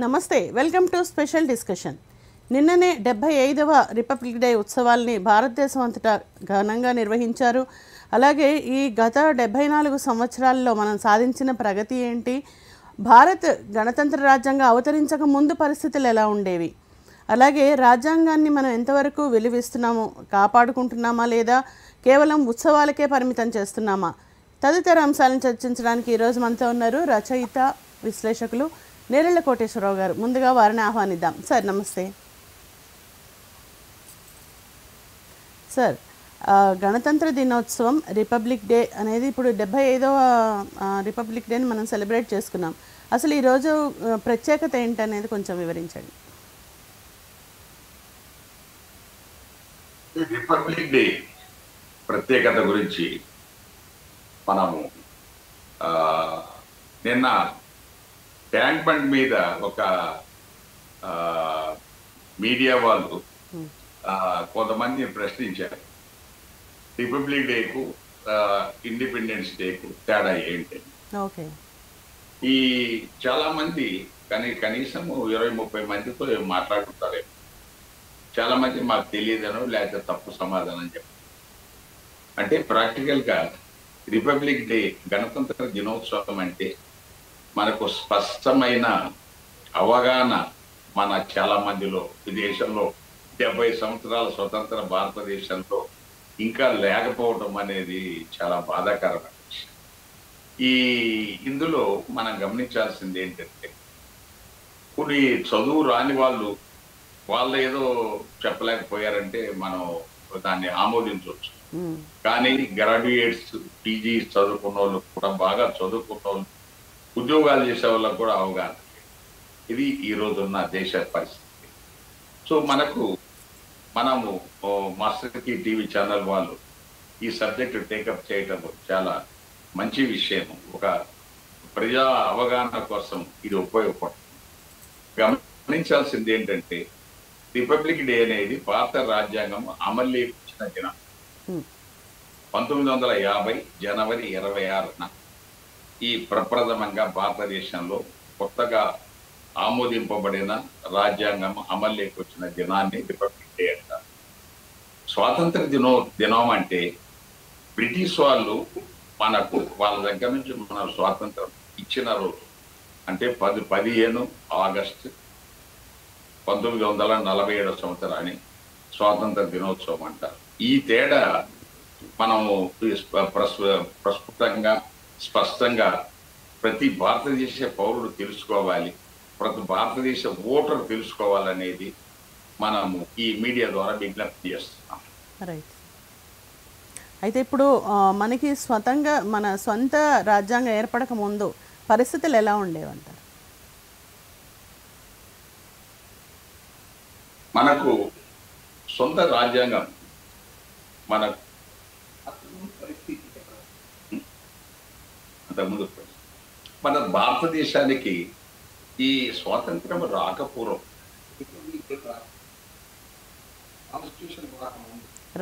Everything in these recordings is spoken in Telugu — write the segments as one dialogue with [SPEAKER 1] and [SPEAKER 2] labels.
[SPEAKER 1] నమస్తే, వెల్కమ్ టు స్పెషల్ డిస్కషన్. నిన్ననే 75వ రిపబ్లిక్ డే ఉత్సవాల్ని భారతదేశం అంతటా ఘనంగా నిర్వహించారు. అలాగే ఈ గత 74 సంవత్సరాల్లో మనం సాధించిన ప్రగతి ఏంటి, భారత్ గణతంత్ర రాజ్యాంగం అవతరించక ముందు పరిస్థితులు ఎలా ఉండేవి, అలాగే రాజ్యాంగాన్ని మనం ఎంతవరకు విలువిస్తున్నాము, కాపాడుకుంటున్నామా లేదా కేవలం ఉత్సవాలకే పరిమితం చేస్తున్నామా, తదితర అంశాలను చర్చించడానికి ఈరోజు మనతో ఉన్నారు రచయిత విశ్లేషకులు నేరెళ్ల కోటేశ్వరరావు గారు. ముందుగా వారిని ఆహ్వానిద్దాం. సార్ నమస్తే. సార్, గణతంత్ర దినోత్సవం రిపబ్లిక్ డే అనేది ఇప్పుడు 75వ రిపబ్లిక్ డేని మనం సెలబ్రేట్ చేసుకున్నాం. అసలు ఈరోజు ప్రత్యేకత ఏంటనేది కొంచెం వివరించండి.
[SPEAKER 2] రిపబ్లిక్ డే ప్రత్యేకత గురించి మనము నిన్న ట్యాంక్ బండ్ మీద ఒక మీడియా వాళ్ళు కొంతమంది ప్రశ్నించారు, రిపబ్లిక్ డేకు ఇండిపెండెన్స్ డేకు తేడా ఏంటి. ఈ చాలా మంది కనీసం 20-30 మందితో మాట్లాడుతుంటారు. చాలా మంది మాకు తెలియదనో లేకపోతే తప్పు సమాధానం చెప్పారు. అంటే ప్రాక్టికల్ గా రిపబ్లిక్ డే గణతంత్ర దినోత్సవం అంటే మనకు స్పష్టమైన అవగాహన మన చాలా మందిలో ఈ దేశంలో 70 సంవత్సరాల స్వతంత్ర భారతదేశంలో ఇంకా లేకపోవడం అనేది చాలా బాధాకరమైన విషయం. ఇందులో మనం గమనించాల్సింది ఏంటంటే, కొన్ని చదువు రాని వాళ్ళు ఏదో చెప్పలేకపోయారంటే మనం దాన్ని ఆమోదించవచ్చు. కానీ గ్రాడ్యుయేట్స్, పీజీ చదువుకున్న వాళ్ళు కూడా, బాగా చదువుకున్న వాళ్ళు, ఉద్యోగాలు చేసే వాళ్ళకు కూడా అవగాహన. ఇది ఈ రోజున్న దేశ పరిస్థితి. సో మనము మాస్టర్ కీ టీవీ ఛానల్ వాళ్ళు ఈ సబ్జెక్ట్ టేకప్ చేయటం చాలా మంచి విషయం. ఒక ప్రజా అవగాహన కోసం ఇది ఉపయోగపడుతుంది. గమనించాల్సింది ఏంటంటే, రిపబ్లిక్ డే అనేది భారత రాజ్యాంగం అమల్లోకి వచ్చిన దినం. 1950 జనవరి 26న ఈ ప్రప్రథమంగా భారతదేశంలో కొత్తగా ఆమోదింపబడిన రాజ్యాంగం అమల్లోకి వచ్చిన దినాన్ని రిపబ్లిక్ డే అంటారు. స్వాతంత్ర దినం అంటే బ్రిటిష్ వాళ్ళు వాళ్ళ దగ్గర నుంచి మన స్వాతంత్రం ఇచ్చిన రోజు. అంటే 15 ఆగస్టు 1947 సంవత్సరాన్ని స్వాతంత్ర దినోత్సవం అంటారు. ఈ తేడా మనము స్పష్టంగా ప్రతి భారతదేశ పౌరుడు తెలుసుకోవాలి, ప్రతి భారతదేశ ఓటర్ తెలుసుకోవాలనేది మనము ఈ మీడియా ద్వారా విజ్ఞప్తి చేస్తున్నాం.
[SPEAKER 1] రైట్. అయితే ఇప్పుడు మనకి మన సొంత రాజ్యాంగం ఏర్పడక ముందు పరిస్థితులు ఎలా ఉండేవంటారు?
[SPEAKER 2] మనకు సొంత రాజ్యాంగం అంతకుముందు మన భారతదేశానికి ఈ స్వాతంత్రం రాకపూర్వం,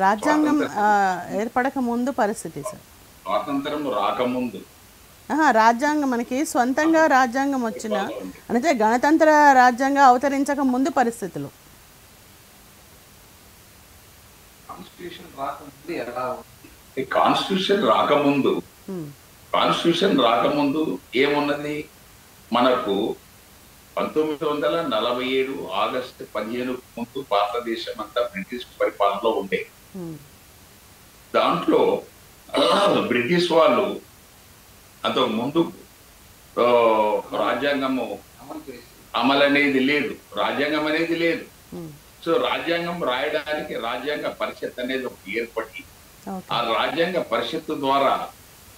[SPEAKER 1] రాజ్యాంగం ఏర్పడక ముందు పరిస్థితి సార్.
[SPEAKER 2] స్వాతంత్రం రాకముందు
[SPEAKER 1] రాజ్యాంగం మనకి సొంతంగా రాజ్యాంగం వచ్చిన అంటే గణతంత్ర రాజ్యాంగం అవతరించక ముందు పరిస్థితులు.
[SPEAKER 2] కాన్స్టిట్యూషన్ రాకముందు ఏమున్నది? మనకు 1947 ఆగస్టు 15 ముందు భారతదేశం అంతా బ్రిటిష్ పరిపాలనలో ఉండే. దాంట్లో బ్రిటిష్ వాళ్ళు అంతకు ముందు రాజ్యాంగము అమలు అనేది లేదు, రాజ్యాంగం అనేది లేదు. సో రాజ్యాంగం రాయడానికి రాజ్యాంగ పరిషత్ అనేది ఒకటి ఏర్పడి, ఆ రాజ్యాంగ పరిషత్తు ద్వారా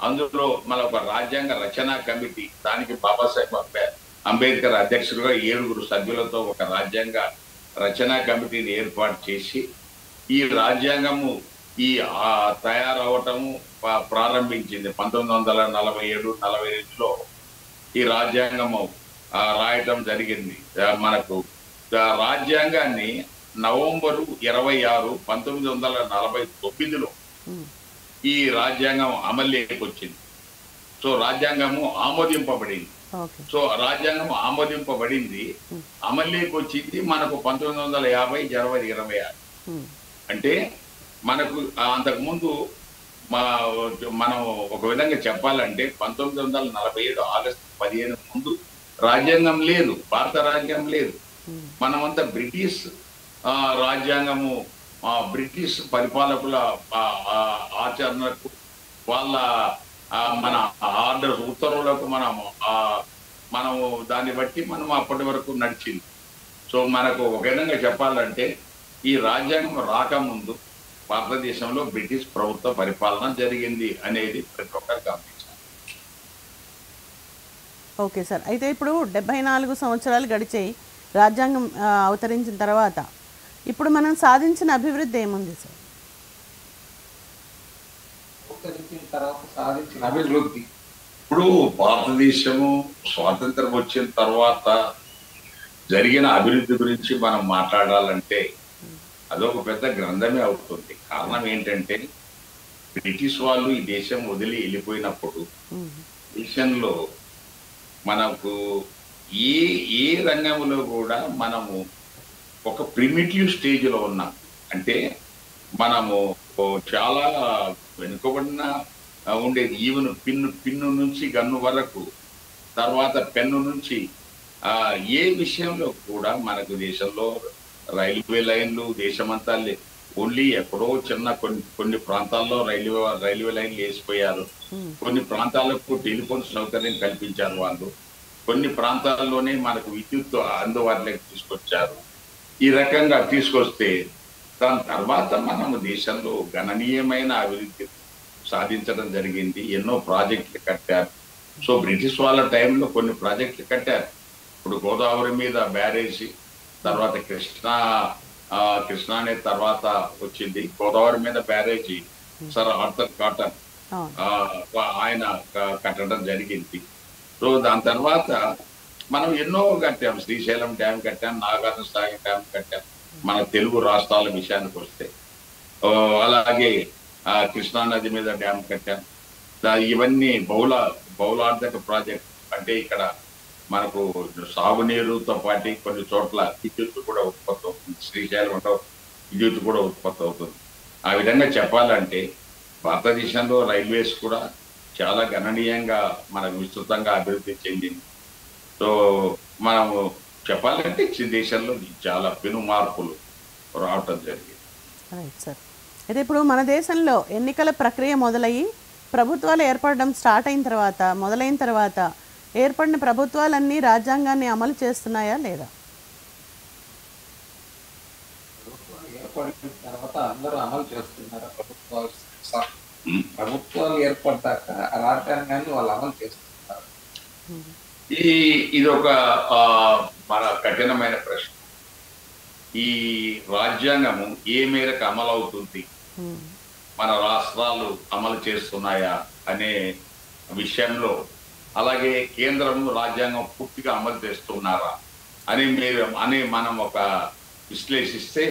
[SPEAKER 2] అందులో మన ఒక రాజ్యాంగ రచనా కమిటీ, దానికి బాబాసాహెబ్ అంబేద్కర్ అధ్యక్షుడుగా 7 సభ్యులతో ఒక రాజ్యాంగ రచనా కమిటీని ఏర్పాటు చేసి ఈ రాజ్యాంగము తయారవటము ప్రారంభించింది. 1947-48లో ఈ రాజ్యాంగము రాయటం జరిగింది. మనకు రాజ్యాంగాన్ని నవంబరు 26, 1949లో ఈ రాజ్యాంగం అమల్లోకి వచ్చింది. సో రాజ్యాంగము ఆమోదింపబడింది.
[SPEAKER 1] ఓకే.
[SPEAKER 2] సో రాజ్యాంగం ఆమోదింపబడింది, అమల్లోకి వచ్చింది మనకు 1950 జనవరి 26. అంటే మనకు అంతకుముందు మా మనం ఒక విధంగా చెప్పాలంటే 1947 ఆగస్టు 15 ముందు రాజ్యాంగం లేదు, భారత రాజ్యాంగం లేదు. మనమంతా బ్రిటిష్ రాజ్యాంగము, బ్రిటిష్ పరిపాలకుల ఆచరణకు, వాళ్ళ మన ఆర్డర్ ఉత్తర్వులకు మనము దాన్ని బట్టి మనం అప్పటి వరకు నడిచింది. సో మనకు ఒక విధంగా చెప్పాలంటే ఈ రాజ్యాంగం రాకముందు భారతదేశంలో బ్రిటిష్ ప్రభుత్వ పరిపాలన జరిగింది అనేది ప్రతి ఒక్కరు గమనించాలి.
[SPEAKER 1] Okay sir. అయితే ఇప్పుడు 74 సంవత్సరాలు గడిచాయి రాజ్యాంగం అవతరించిన తర్వాత. ఇప్పుడు మనం సాధించిన అభివృద్ధి ఏముంది సార్?
[SPEAKER 2] సాధించిన అభివృద్ధి ఇప్పుడు భారతదేశము స్వాతంత్రం వచ్చిన తర్వాత జరిగిన అభివృద్ధి గురించి మనం మాట్లాడాలంటే అదొక పెద్ద గ్రంథమే అవుతుంది. కారణం ఏంటంటే బ్రిటిష్ వాళ్ళు ఈ దేశం వదిలి వెళ్ళిపోయినప్పుడు దేశంలో మనకు ఏ రంగంలో కూడా మనము ఒక ప్రిమిటివ్ స్టేజ్లో ఉన్నాం. అంటే మనము చాలా వెనుకబడిన ఉండేది. ఈవెన్ పిన్ను నుంచి గన్ను వరకు, తర్వాత పెన్ను నుంచి ఏ విషయంలో కూడా మనకు దేశంలో రైల్వే లైన్లు దేశమంతా ఓన్లీ ఎక్కడో చిన్న కొన్ని ప్రాంతాల్లో రైల్వే లైన్లు వేసిపోయారు. కొన్ని ప్రాంతాలకు టెలిఫోన్ సౌకర్యం కల్పించారు వాళ్ళు. కొన్ని ప్రాంతాల్లోనే మనకు విద్యుత్ అందుబాటులోకి తీసుకొచ్చారు. ఈ రకంగా తీసుకొస్తే దాని తర్వాత మనము దేశంలో గణనీయమైన అభివృద్ధి సాధించడం జరిగింది. ఎన్నో ప్రాజెక్టులు కట్టారు. సో బ్రిటిష్ వాళ్ళ టైంలో కొన్ని ప్రాజెక్టులు కట్టారు. ఇప్పుడు గోదావరి మీద బ్యారేజీ, తర్వాత కృష్ణా అనే తర్వాత వచ్చింది గోదావరి మీద బ్యారేజీ సర్ ఆర్థర్ కాటన్ ఆయన కట్టడం జరిగింది. సో దాని తర్వాత మనం ఎన్నో కట్టాం. శ్రీశైలం డ్యామ్ కట్టాం, నాగార్జున సాగర్ డ్యామ్ కట్టాం మన తెలుగు రాష్ట్రాల విషయానికి వస్తే. అలాగే కృష్ణా నది మీద డ్యామ్ కట్టాం. ఇవన్నీ బహుళార్థక ప్రాజెక్ట్. అంటే ఇక్కడ మనకు సాగునీరుతో పాటు కొన్ని చోట్ల విద్యుత్ కూడా ఉత్పత్తి అవుతుంది. శ్రీశైలంలో విద్యుత్ కూడా ఉత్పత్తి అవుతుంది. ఆ విధంగా చెప్పాలంటే భారతదేశంలో రైల్వేస్ కూడా చాలా గణనీయంగా మనకు విస్తృతంగా అభివృద్ధి చెందింది. సో మనము చెప్పాలంటే దేశంలో చాలా పెను మార్పులు రావటం జరిగింది.
[SPEAKER 1] Right sir. అయితే ఇప్పుడు మన దేశంలో ఎన్నికల ప్రక్రియ మొదలయ్యి ప్రభుత్వాలు ఏర్పడడం మొదలైన తర్వాత ఏర్పడిన ప్రభుత్వాలన్నీ రాజ్యాంగాన్ని అమలు చేస్తున్నాయా లేదా?
[SPEAKER 3] ఏర్పడిన తర్వాత అందరూ అమలు చేస్తున్నారు. ప్రభుత్వాలు ఏర్పడ్డాక రాజ్యాంగాన్ని వాళ్ళు అమలు చేస్తున్నారు.
[SPEAKER 2] ఇది ఒక మన కఠినమైన ప్రశ్న. ఈ రాజ్యాంగము ఏ మేరకు అమలు అవుతుంది, మన రాష్ట్రాలు అమలు చేస్తున్నాయా అనే విషయంలో, అలాగే కేంద్రం రాజ్యాంగం పూర్తిగా అమలు చేస్తున్నారా అని మనం ఒక విశ్లేషిస్తే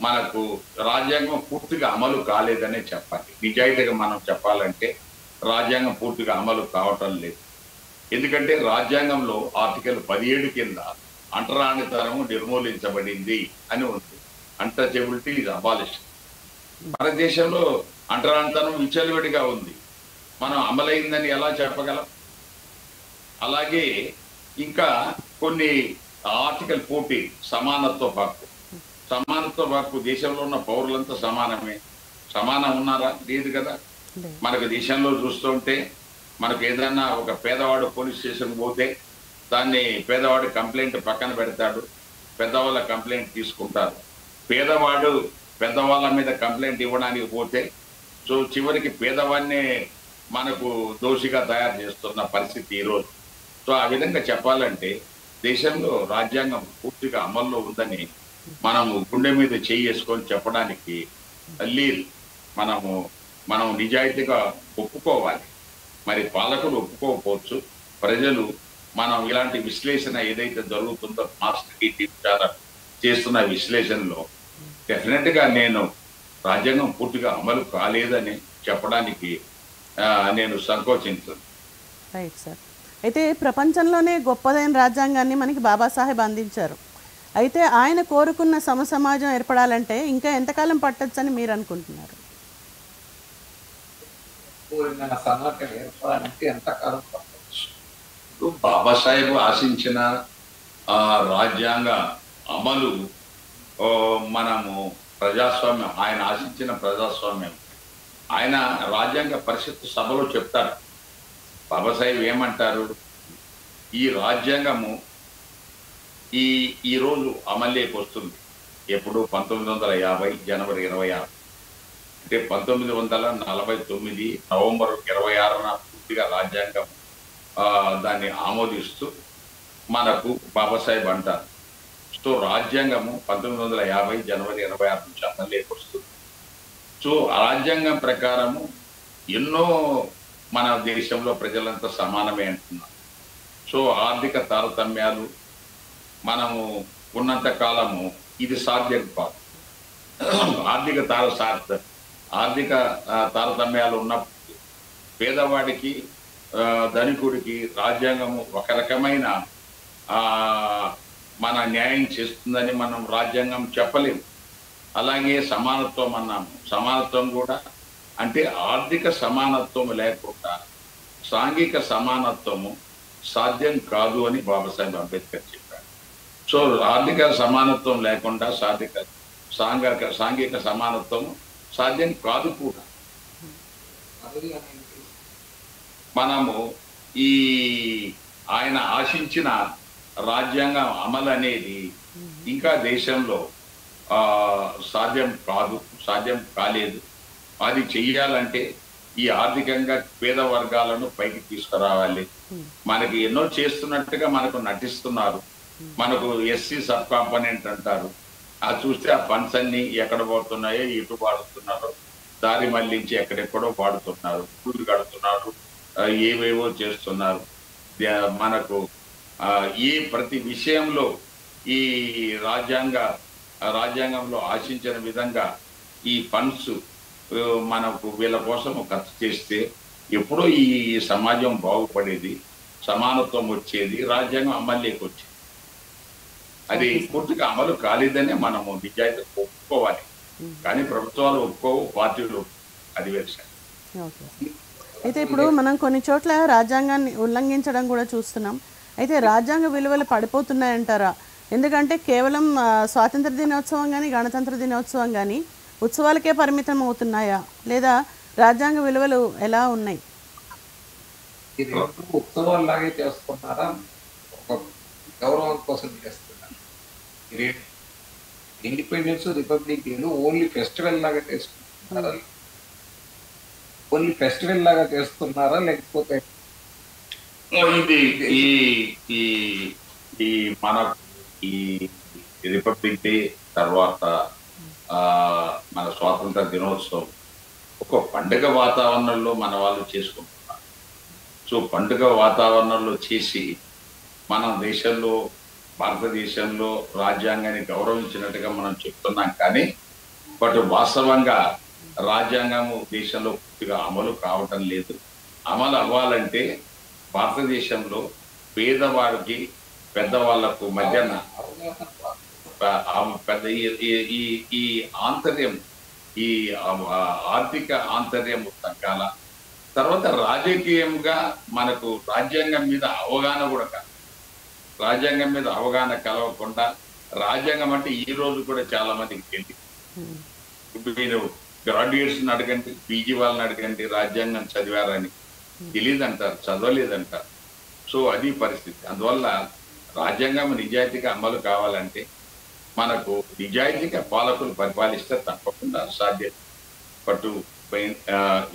[SPEAKER 2] మనకు రాజ్యాంగం పూర్తిగా అమలు కాలేదనే చెప్పాలి. నిజాయితీగా మనం చెప్పాలంటే రాజ్యాంగం పూర్తిగా అమలు కావటం లేదు. ఎందుకంటే రాజ్యాంగంలో ఆర్టికల్ 17 కింద అంటరానితనము నిర్మూలించబడింది అని ఉంది. Untouchability is abolished. మన దేశంలో అంటరానితనం విచ్చలవిడిగా ఉంది. మనం అమలైందని ఎలా చెప్పగలం? అలాగే ఇంకా కొన్ని ఆర్టికల్ 14 సమానత్వ హక్కు దేశంలో ఉన్న పౌరులంతా సమానం ఉన్నారా? లేదు కదా. మనకు దేశంలో చూస్తుంటే మనకు ఏదైనా ఒక పేదవాడు పోలీస్ స్టేషన్ పోతే దాన్ని పేదవాడు కంప్లైంట్ పక్కన పెడతాడు, పెద్దవాళ్ళ కంప్లైంట్ తీసుకుంటారు. పేదవాడు పెద్దవాళ్ళ మీద కంప్లైంట్ ఇవ్వడానికి పోతే సో చివరికి పేదవాడినే మనకు దోషిగా తయారు చేస్తున్న పరిస్థితి ఈరోజు. సో ఆ విధంగా చెప్పాలంటే దేశంలో రాజ్యాంగం పూర్తిగా అమల్లో ఉందని మనము గుండె మీద చేసుకొని చెప్పడానికి లేదు. మనం నిజాయితీగా ఒప్పుకోవాలి. మరి పాలకులు ఒప్పుకోకపోవచ్చు. ప్రజలు మనం ఇలాంటి విశ్లేషణ ఏదైతే జరుగుతుందో మాస్టర్ టీం చాలా చేస్తున్న విశ్లేషణలో డెఫినెట్ గా నేను రాజ్యాంగం పూర్తిగా అమలు కాలేదని చెప్పడానికి నేను సంకోచించాను.
[SPEAKER 1] Right sir. అయితే ప్రపంచంలోనే గొప్పదైన రాజ్యాంగాన్ని మనకి బాబాసాహెబ్ అందించారు. అయితే ఆయన కోరుకున్న సమసమాజం ఏర్పడాలంటే ఇంకా ఎంతకాలం పట్టొచ్చని మీరు అనుకుంటున్నారు?
[SPEAKER 3] కోరిన సమాజం ఏర్పడాలంటే ఎంతకాలం పట్టవచ్చు?
[SPEAKER 2] బాబాసాహెబ్ ఆశించిన ఆ రాజ్యాంగ అమలు, మనము ప్రజాస్వామ్యం, ఆయన ఆశించిన ప్రజాస్వామ్యం ఆయన రాజ్యాంగ పరిషత్ సభలో చెప్తారు. బాబాసాహెబ్ ఏమంటారు, ఈ రాజ్యాంగము ఈరోజు అమల్లోకి వస్తుంది. ఎప్పుడు 1950 జనవరి 26, అంటే 1949 నవంబర్ 26న పూర్తిగా రాజ్యాంగం దాన్ని ఆమోదిస్తూ మనకు బాబాసాహెబ్ అంటారు. సో రాజ్యాంగము 1950 జనవరి 26 నుంచి అమల్లోకి వస్తుంది. సో రాజ్యాంగం ప్రకారము ఎన్నో మన దేశంలో ప్రజలంతా సమానమే అంటున్నారు. సో ఆర్థిక తారతమ్యాలు మనము ఉన్నంత కాలము ఇది సాధ్యం కాదు. ఆర్థిక తారతమ్యాలు ఉన్నప్పుడు పేదవాడికి ధనికుడికి రాజ్యాంగము ఒక రకమైన మన న్యాయం చేస్తుందని మనం రాజ్యాంగం చెప్పలేము. అలాగే సమానత్వం అన్నాము. సమానత్వం కూడా అంటే ఆర్థిక సమానత్వం లేకుండా సాంఘిక సమానత్వము సాధ్యం కాదు అని బాబాసాహెబ్ అంబేద్కర్ చెప్పారు. సో ఆర్థిక సమానత్వం లేకుండా సాంఘిక సమానత్వము సాధ్యం కాదు కూడా. మనము ఈ ఆయన ఆశించిన రాజ్యాంగం అమలు అనేది ఇంకా దేశంలో సాధ్యం కాలేదు. అది చెయ్యాలంటే ఈ ఆర్థికంగా పేద వర్గాలను పైకి తీసుకురావాలి. మనకి ఎన్నో చేస్తున్నట్టుగా మనకు నటిస్తున్నారు. మనకు ఎస్సీ సబ్ కాంపోనెంట్ అంటారు. అది చూస్తే ఆ ఫండ్స్ అన్ని ఎక్కడ పడుతున్నాయో, ఎటు వాడుతున్నారో దారి మళ్లించి ఎక్కడెక్కడో వాడుతున్నారు, కూలి కడుతున్నారు, ఏవేవో చేస్తున్నారు. మనకు ప్రతి విషయంలో ఈ రాజ్యాంగంలో ఆశించిన విధంగా ఈ ఫండ్స్ మనకు వీళ్ళ కోసం ఖర్చు చేస్తే ఎప్పుడో ఈ సమాజం బాగుపడేది, సమానత్వం వచ్చేది, రాజ్యాంగం అమల్లోకి వచ్చేది. అది పూర్తిగా అమలు కాలేదనే మనము నిజాయితీ ఒప్పుకోవాలి. కానీ ప్రభుత్వాలు ఒప్పుకోవు, పార్టీలు అది వేరే.
[SPEAKER 1] అయితే ఇప్పుడు మనం కొన్ని చోట్ల రాజ్యాంగాన్ని ఉల్లంఘించడం కూడా చూస్తున్నాం. అయితే రాజ్యాంగ విలువలు పడిపోతున్నాయంటారా? ఎందుకంటే కేవలం స్వాతంత్ర దినోత్సవం కానీ గణతంత్ర దినోత్సవం కానీ ఉత్సవాలకే పరిమితం అవుతున్నాయా, లేదా రాజ్యాంగ విలువలు ఎలా ఉన్నాయి?
[SPEAKER 3] ఉత్సవాల్లాగే చేసుకున్నారా, ఒక గౌరవం కోసం చేస్తున్నారు? ఇండిపెండెన్స్, రిపబ్లిక్ డేలు ఓన్లీ ఫెస్టివల్ లాగా చేసుకుంటున్నారా? ఓన్లీ ఫెస్టివల్ లాగా చేస్తున్నారా, లేకపోతే
[SPEAKER 2] ఈ మన ఈ రిపబ్లిక్ డే తర్వాత మన స్వాతంత్ర దినోత్సవం ఒక పండుగ వాతావరణంలో మన వాళ్ళు చేసుకుంటున్నారు. సో పండుగ వాతావరణంలో చేసి మన దేశంలో, భారతదేశంలో రాజ్యాంగాన్ని గౌరవించినట్టుగా మనం చెప్తున్నాం. కానీ బట్ వాస్తవంగా రాజ్యాంగము దేశంలో పూర్తిగా అమలు కావటం లేదు. అమలు అవ్వాలంటే భారతదేశంలో పేదవాడికి పెద్దవాళ్లకు మధ్యన పెద్ద ఈ ఆంతర్యం, ఈ ఆర్థిక ఆంతర్యం తగ్గాల. తర్వాత రాజకీయంగా మనకు రాజ్యాంగం మీద అవగాహన కూడా కాదు. రాజ్యాంగం మీద అవగాహన కలవకుండా, రాజ్యాంగం అంటే ఈ రోజు కూడా చాలా మందికి తెలియదు. మీరు గ్రాడ్యుయేట్స్ అడగండి, పీజీ వాళ్ళని అడగండి, రాజ్యాంగం చదివారని తెలియదు అంటారు, చదవలేదంటారు. సో అది పరిస్థితి. అందువల్ల రాజ్యాంగం నిజాయితీగా అమలు కావాలంటే మనకు నిజాయితీగా పాలకులు పరిపాలిస్తే తప్పకుండా సాధ్యం. పట్టు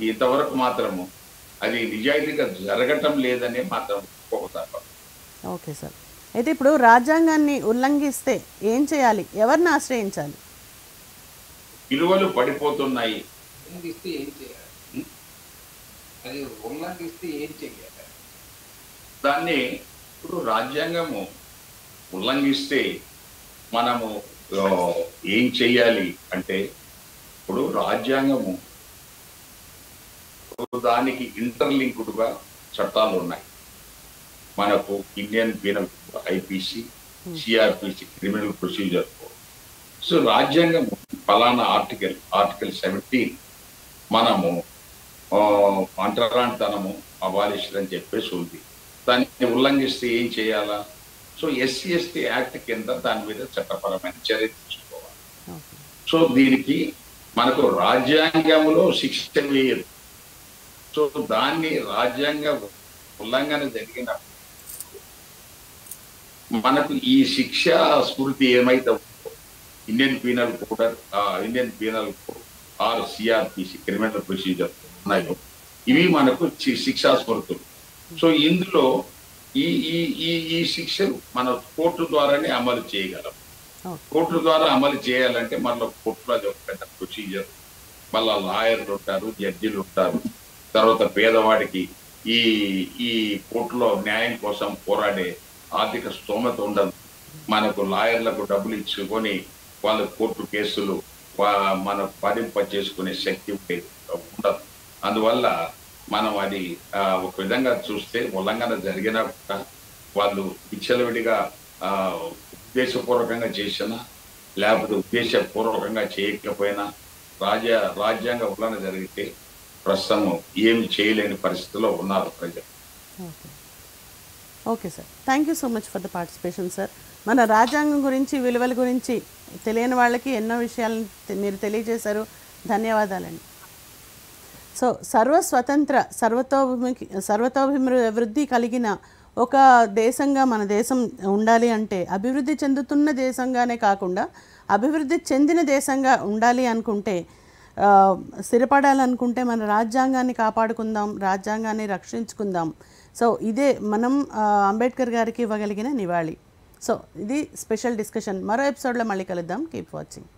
[SPEAKER 2] ఇంతవరకు మాత్రము అది నిజాయితీగా జరగటం లేదని మాత్రం ఒప్పుకోతారు.
[SPEAKER 1] Okay sir. అయితే ఇప్పుడు రాజ్యాంగాన్ని ఉల్లంఘిస్తే ఏం చేయాలి, ఎవరిని ఆశ్రయించాలి?
[SPEAKER 2] విలువలు పడిపోతున్నాయి.
[SPEAKER 3] ఉల్లంఘిస్తే ఏం చేయాలి? అది ఉల్లంఘిస్తే ఏం చేయాలి?
[SPEAKER 2] దాన్ని ఇప్పుడు రాజ్యాంగము ఉల్లంఘిస్తే మనము ఏం చెయ్యాలి అంటే, ఇప్పుడు రాజ్యాంగము దానికి ఇంటర్లింక్డ్గా చట్టాలు ఉన్నాయి. మనకు Indian penal IPC, CrPC criminal procedure code. So రాజ్యాంగం ఫలానా ఆర్టికల్ 17 మనము అంటరానితనము అబాలిషన్ అని చెప్పేసి ఉంది. దాన్ని ఉల్లంఘిస్తే ఏం చేయాలా? సో ఎస్సీ ఎస్టీ యాక్ట్ కింద దాని మీద చట్టపరమైన చర్య తీసుకోవాలి. సో దీనికి మనకు రాజ్యాంగంలో శిక్ష వేయదు. సో దాన్ని రాజ్యాంగ ఉల్లంఘన జరిగిన మనకు ఈ శిక్ష స్మృతి ఏమైతే ఉందో Indian penal code or CrPC criminal procedure ఉన్నాయో ఇవి మనకు శిక్షా స్మృతులు. సో ఇందులో ఈ ఈ ఈ ఈ శిక్షలు మన కోర్టు ద్వారానే అమలు చేయగలం. కోర్టు ద్వారా అమలు చేయాలంటే మళ్ళీ కోర్టులో అది ఒక పెద్ద ప్రొసీజర్, మళ్ళా లాయర్లు ఉంటారు, జడ్జిలు ఉంటారు. తర్వాత పేదవాడికి ఈ ఈ కోర్టులో న్యాయం కోసం పోరాడే ఆర్థిక స్తోమత ఉండదు. మనకు లాయర్లకు డబ్బులు ఇచ్చుకొని వాళ్ళ కోర్టు కేసులు మనం భరింప చేసుకునే శక్తి ఉండదు. అందువల్ల మనం అది ఒక విధంగా చూస్తే ఉల్లంఘన జరిగినా కూడా వాళ్ళు విచ్చలవిడిగా ఉద్దేశపూర్వకంగా చేసినా లేకపోతే ఉద్దేశపూర్వకంగా చేయకపోయినా రాజ్యాంగ ఉల్లంఘన జరిగితే ప్రస్తుతం ఏమి చేయలేని పరిస్థితిలో ఉన్నారు ప్రజలు.
[SPEAKER 1] Okay sir, thank you so much for the participation sir. మన రాజ్యాంగం గురించి, విలువల గురించి తెలియని వాళ్ళకి ఎన్నో విషయాలను మీరు తెలియజేశారు. ధన్యవాదాలండి. సో సర్వస్వతంత్ర సర్వతోభివృద్ధి కలిగిన ఒక దేశంగా మన దేశం ఉండాలి అంటే, అభివృద్ధి చెందుతున్న దేశంగానే కాకుండా అభివృద్ధి చెందిన దేశంగా ఉండాలి అనుకుంటే, స్థిరపడాలనుకుంటే మన రాజ్యాంగాన్ని కాపాడుకుందాం, రాజ్యాంగాన్ని రక్షించుకుందాం. సో ఇదే మనం అంబేద్కర్ గారికి ఇవ్వగలిగిన నివాళి. సో ఇది స్పెషల్ డిస్కషన్. మరో ఎపిసోడ్లో మళ్ళీ కలుద్దాం. Keep watching.